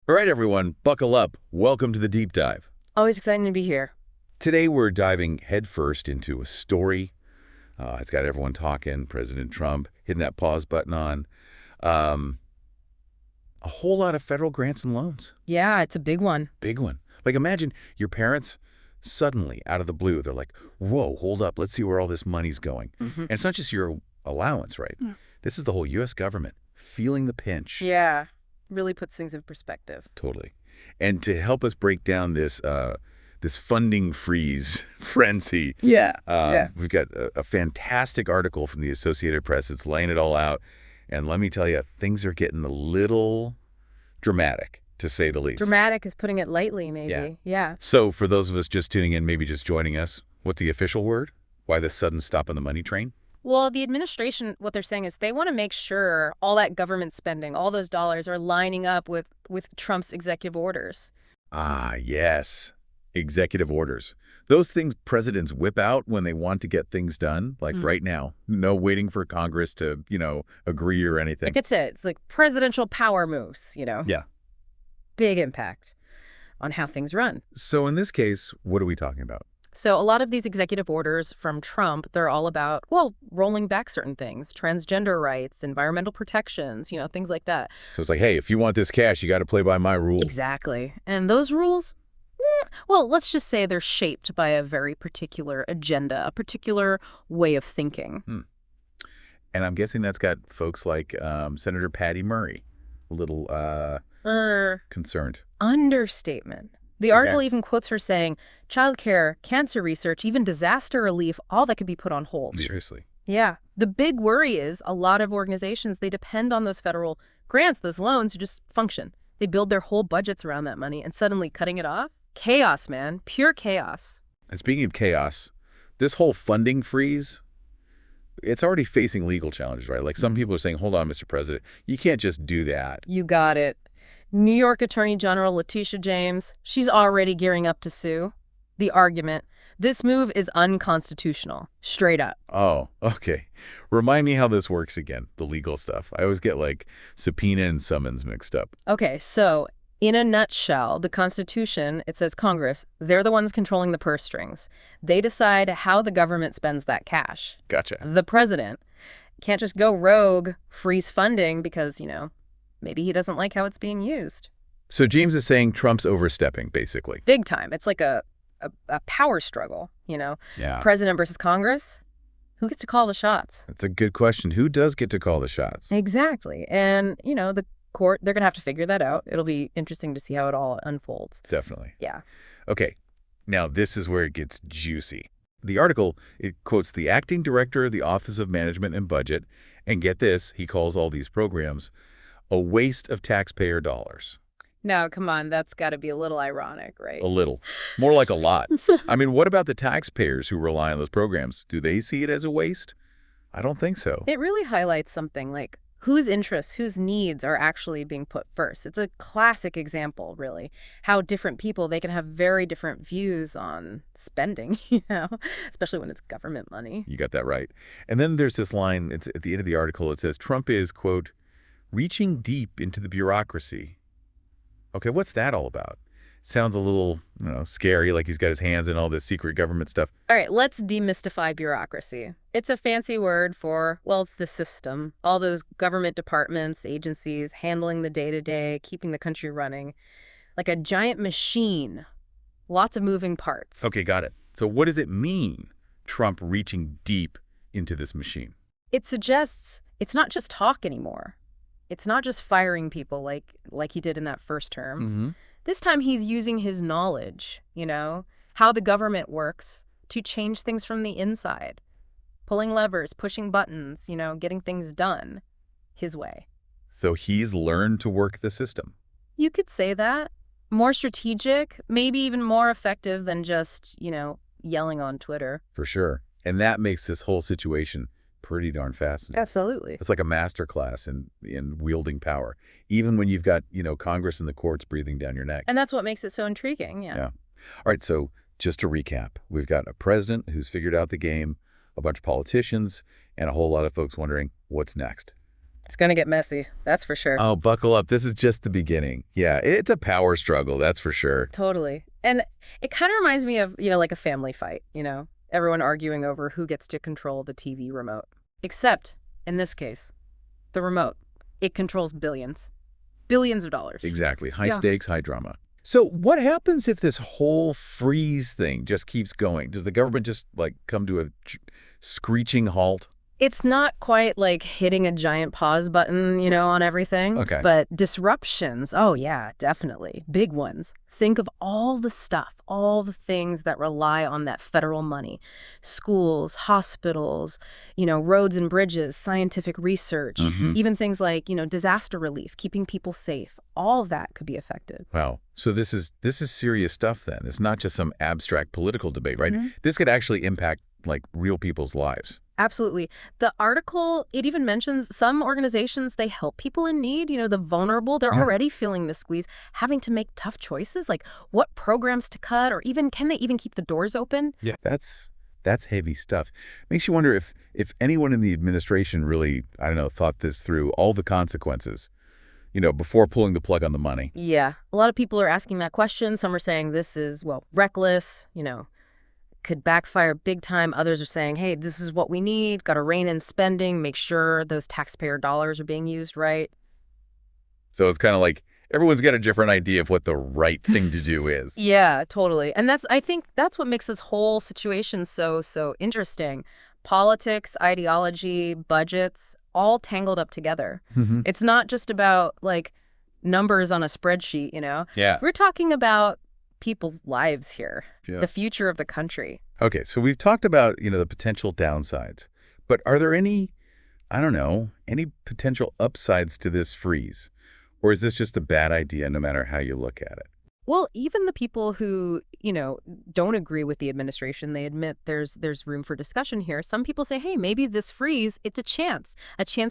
All right, everyone, buckle up. Welcome to the deep dive. Always exciting to be here. Today, we're diving headfirst into a story. It's got everyone talking, President Trump hitting that pause button on. Um, a whole lot of federal grants and loans. Yeah, it's a big one. Big one. Like, imagine your parents suddenly, out of the blue, they're like, whoa, hold up, let's see where all this money's going. And it's not just your allowance, right? Yeah. This is the whole U.S. government feeling the pinch. Yeah, really puts things in perspective. Totally. And to help us break down this this funding freeze frenzy, we've got a fantastic article from the Associated Press. It's laying it all out. And let me tell you, things are getting a little dramatic, to say the least. Dramatic is putting it lightly, maybe. Yeah. So for those of us just tuning in, maybe just joining us, what's the official word? Why the sudden stop on the money train? Well, the administration, what they're saying is they want to make sure all that government spending, all those dollars are lining up with Trump's executive orders. Ah, yes. Executive orders. Those things presidents whip out when they want to get things done, like right now. No waiting for Congress to, agree or anything. Like it's like presidential power moves, Yeah. Big impact on how things run. So in this case, what are we talking about? So a lot of these executive orders from Trump, they're all about, well, rolling back certain things, transgender rights, environmental protections, things like that. So it's like, hey, if you want this cash, you got to play by my rules. Exactly. And those rules, well, let's just say they're shaped by a very particular agenda, a particular way of thinking. And I'm guessing that's got folks like Senator Patty Murray a little concerned. Understatement. The article even quotes her saying, childcare, cancer research, even disaster relief, all that could be put on hold. Seriously. Yeah. The big worry is a lot of organizations, they depend on those federal grants, those loans to just function. They build their whole budgets around that money, and suddenly cutting it off? Chaos, man. Pure chaos. And speaking of chaos, this whole funding freeze, it's already facing legal challenges, right? Like some people are saying, hold on, Mr. President, you can't just do that. You got it. New York Attorney General Letitia James, she's already gearing up to sue. The argument, this move is unconstitutional, straight up. Oh, okay. Remind me how this works again, the legal stuff. I always get like subpoena and summons mixed up. Okay, so in a nutshell, the Constitution, it says Congress, they're the ones controlling the purse strings. They decide how the government spends that cash. Gotcha. The president can't just go rogue, freeze funding because, maybe he doesn't like how it's being used. So James is saying Trump's overstepping, basically. Big time. It's like a power struggle, Yeah. President versus Congress. Who gets to call the shots? That's a good question. Who does get to call the shots? Exactly. And, the court, they're going to have to figure that out. It'll be interesting to see how it all unfolds. Definitely. Yeah. Okay. Now, this is where it gets juicy. The article, it quotes the acting director of the Office of Management and Budget, and get this, he calls all these programs a waste of taxpayer dollars. Now, come on, that's got to be a little ironic, right? A little. More like a lot. I mean, what about the taxpayers who rely on those programs? Do they see it as a waste? I don't think so. It really highlights something like whose interests, whose needs are actually being put first. It's a classic example, really, how different people, they can have very different views on spending, especially when it's government money. You got that right. And then there's this line, it's at the end of the article, it says, Trump is, quote, reaching deep into the bureaucracy. Okay, what's that all about? Sounds a little, scary, like he's got his hands in all this secret government stuff. All right, let's demystify bureaucracy. It's a fancy word for, well, the system, all those government departments, agencies, handling the day-to-day, keeping the country running, like a giant machine, lots of moving parts. Okay, got it. So what does it mean, Trump reaching deep into this machine? It suggests it's not just talk anymore. It's not just firing people like he did in that first term. This time he's using his knowledge, how the government works to change things from the inside. Pulling levers, pushing buttons, getting things done his way. So he's learned to work the system. You could say that. More strategic, maybe even more effective than just, yelling on Twitter. For sure. And that makes this whole situation pretty darn fascinating. Absolutely. It's like a master class in wielding power, even when you've got, Congress and the courts breathing down your neck. And that's what makes it so intriguing, yeah. All right, so just to recap, we've got a president who's figured out the game, a bunch of politicians, and a whole lot of folks wondering what's next. It's going to get messy. That's for sure. Oh, buckle up. This is just the beginning. Yeah, it's a power struggle. That's for sure. Totally. And it kind of reminds me of, like a family fight, everyone arguing over who gets to control the TV remote. Except, in this case, the remote. It controls billions. Billions of dollars. Exactly. High stakes, high drama. So what happens if this whole freeze thing just keeps going? Does the government just, come to a screeching halt? It's not quite like hitting a giant pause button, on everything. Okay. But disruptions, oh yeah, definitely. Big ones. Think of all the stuff, all the things that rely on that federal money. Schools, hospitals, roads and bridges, scientific research, even things like, disaster relief, keeping people safe. All of that could be affected. Wow. So this is serious stuff then. It's not just some abstract political debate, right? This could actually impact real people's lives. Absolutely. The article, it even mentions some organizations, they help people in need, the vulnerable. They're already feeling the squeeze, having to make tough choices, like what programs to cut, or even can they even keep the doors open? Yeah. That's heavy stuff. Makes you wonder if anyone in the administration really, I don't know, thought this through, all the consequences, before pulling the plug on the money. Yeah. A lot of people are asking that question. Some are saying this is, reckless, could backfire big time. Others are saying, hey, this is what we need, got to rein in spending, make sure those taxpayer dollars are being used right. So it's kind of like everyone's got a different idea of what the right thing to do is. Yeah, totally. And I think that's what makes this whole situation so interesting. Politics, ideology, budgets, all tangled up together. It's not just about numbers on a spreadsheet, Yeah. We're talking about people's lives here, the future of the country. Okay, so we've talked about, the potential downsides. But are there any potential upsides to this freeze? Or is this just a bad idea no matter how you look at it? Well, even the people who, don't agree with the administration, they admit there's room for discussion here. Some people say, hey, maybe this freeze, it's a chance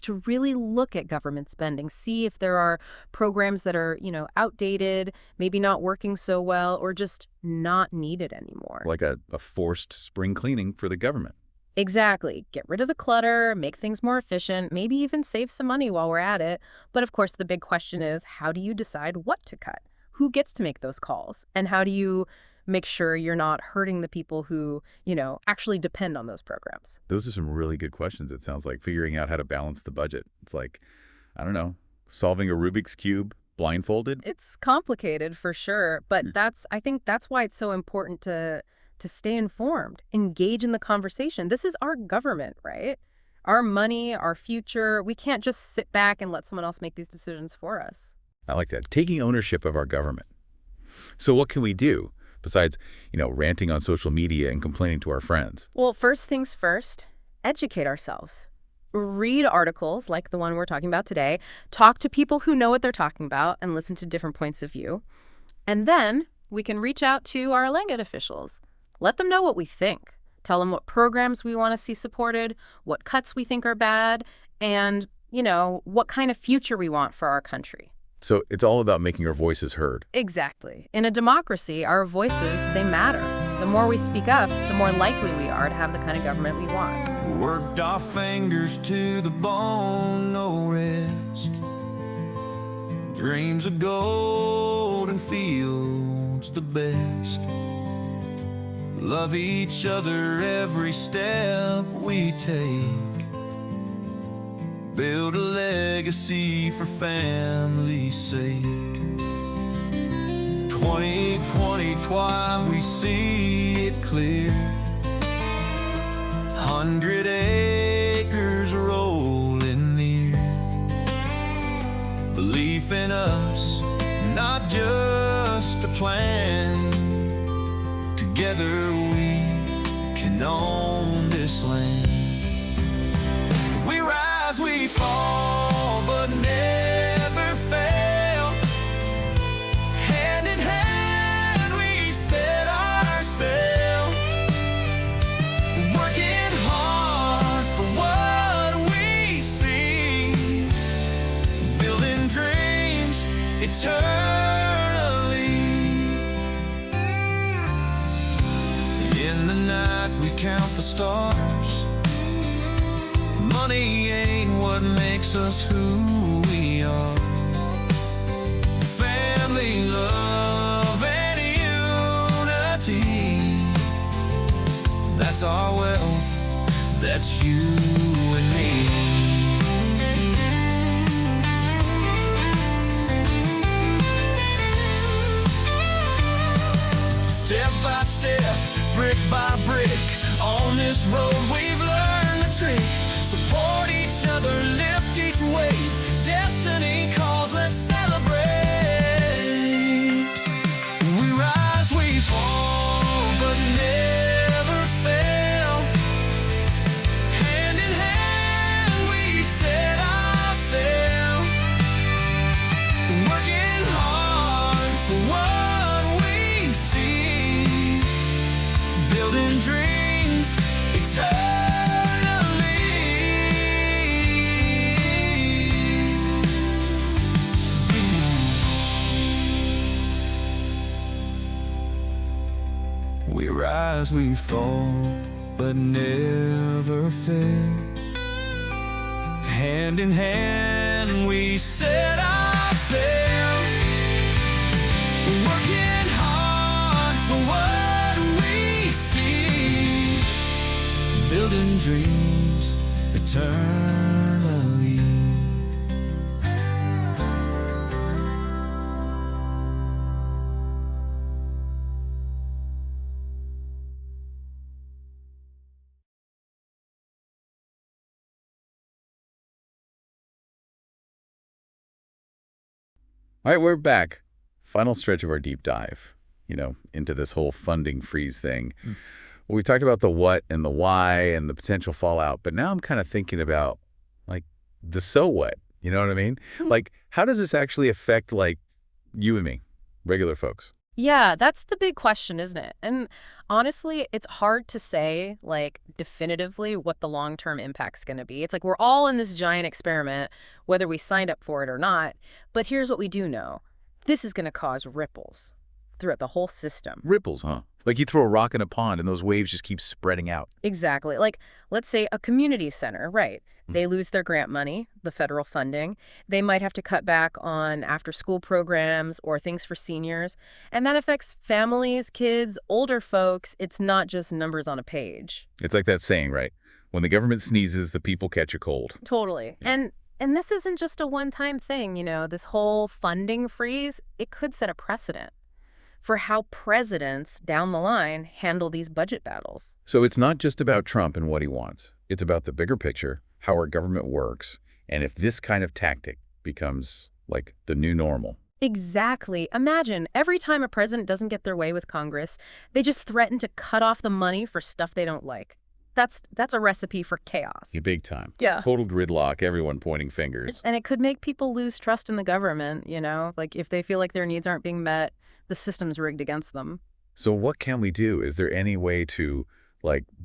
to really look at government spending, see if there are programs that are, outdated, maybe not working so well, or just not needed anymore. Like a forced spring cleaning for the government. Exactly. Get rid of the clutter, make things more efficient, maybe even save some money while we're at it. But of course, the big question is, how do you decide what to cut? Who gets to make those calls? And how do you make sure you're not hurting the people who, actually depend on those programs? Those are some really good questions, it sounds like. Figuring out how to balance the budget. It's like, I don't know, solving a Rubik's Cube blindfolded? It's complicated for sure, but I think that's why it's so important to stay informed, engage in the conversation. This is our government, right? Our money, our future. We can't just sit back and let someone else make these decisions for us. I like that. Taking ownership of our government. So what can we do besides, ranting on social media and complaining to our friends? Well, first things first, educate ourselves. Read articles like the one we're talking about today, talk to people who know what they're talking about, and listen to different points of view. And then we can reach out to our elected officials. Let them know what we think. Tell them what programs we want to see supported, what cuts we think are bad, and, what kind of future we want for our country. So it's all about making our voices heard. Exactly. In a democracy, our voices, they matter. The more we speak up, the more likely we are to have the kind of government we want. Worked our fingers to the bone, no rest. Dreams of gold and fields the best. Love each other every step we take. Build a legacy for family's sake. 2020, we see it clear. 100 acres rolling near. Belief in us, not just a plan. Together we can own this land. We rise, we fall, but never fail. Hand in hand we set our sail. Working hard for what we see. Building dreams eternally. In the night we count the stars. Money ain't what makes makes us who we are. Family, love, and unity. That's our wealth, that's you and me. Step by step, brick by brick, on this road we've learned the trick. Support each other, lift each weight. Destiny calls, let's celebrate. We rise, we fall, but never fail. Hand in hand we set our sail, working hard for what we see, building dreams eternally. We rise, we fall, but never fail. Hand in hand we set our sail, working hard for what we see, building dreams eternally. All right, we're back. Final stretch of our deep dive, into this whole funding freeze thing. Well, we talked about the what and the why and the potential fallout, but now I'm kind of thinking about, the so what, you know what I mean? How does this actually affect, you and me, regular folks? Yeah, that's the big question, isn't it? And honestly, it's hard to say, definitively what the long-term impact's going to be. It's like we're all in this giant experiment, whether we signed up for it or not. But here's what we do know. This is going to cause ripples throughout the whole system. Ripples, huh? Like you throw a rock in a pond and those waves just keep spreading out. Exactly. Let's say a community center, right? They lose their grant money, the federal funding. They might have to cut back on after-school programs or things for seniors. And that affects families, kids, older folks. It's not just numbers on a page. It's like that saying, right? When the government sneezes, the people catch a cold. Totally. Yeah. And this isn't just a one-time thing, this whole funding freeze, it could set a precedent for how presidents down the line handle these budget battles. So it's not just about Trump and what he wants. It's about the bigger picture, how our government works, and if this kind of tactic becomes the new normal. Exactly. Imagine every time a president doesn't get their way with Congress, they just threaten to cut off the money for stuff they don't like. That's a recipe for chaos. Yeah, big time. Yeah. Total gridlock, everyone pointing fingers. And it could make people lose trust in the government, if they feel like their needs aren't being met, the system's rigged against them. So what can we do? Is there any way to,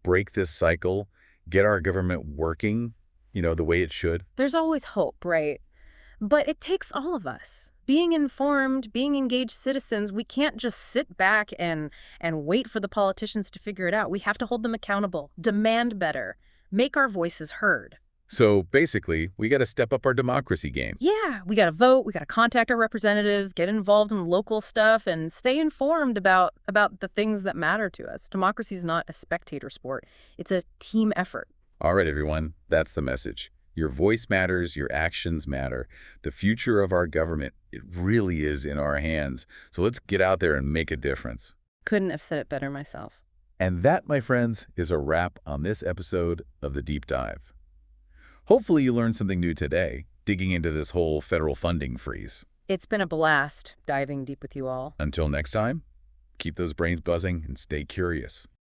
break this cycle, get our government working, the way it should? There's always hope, right? But it takes all of us. Being informed, being engaged citizens, we can't just sit back and wait for the politicians to figure it out. We have to hold them accountable, demand better, make our voices heard. So basically, we got to step up our democracy game. Yeah, we got to vote, we got to contact our representatives, get involved in local stuff, and stay informed about the things that matter to us. Democracy is not a spectator sport. It's a team effort. All right, everyone, that's the message. Your voice matters, your actions matter. The future of our government, it really is in our hands. So let's get out there and make a difference. Couldn't have said it better myself. And that, my friends, is a wrap on this episode of The Deep Dive. Hopefully you learned something new today, digging into this whole federal funding freeze. It's been a blast diving deep with you all. Until next time, keep those brains buzzing and stay curious.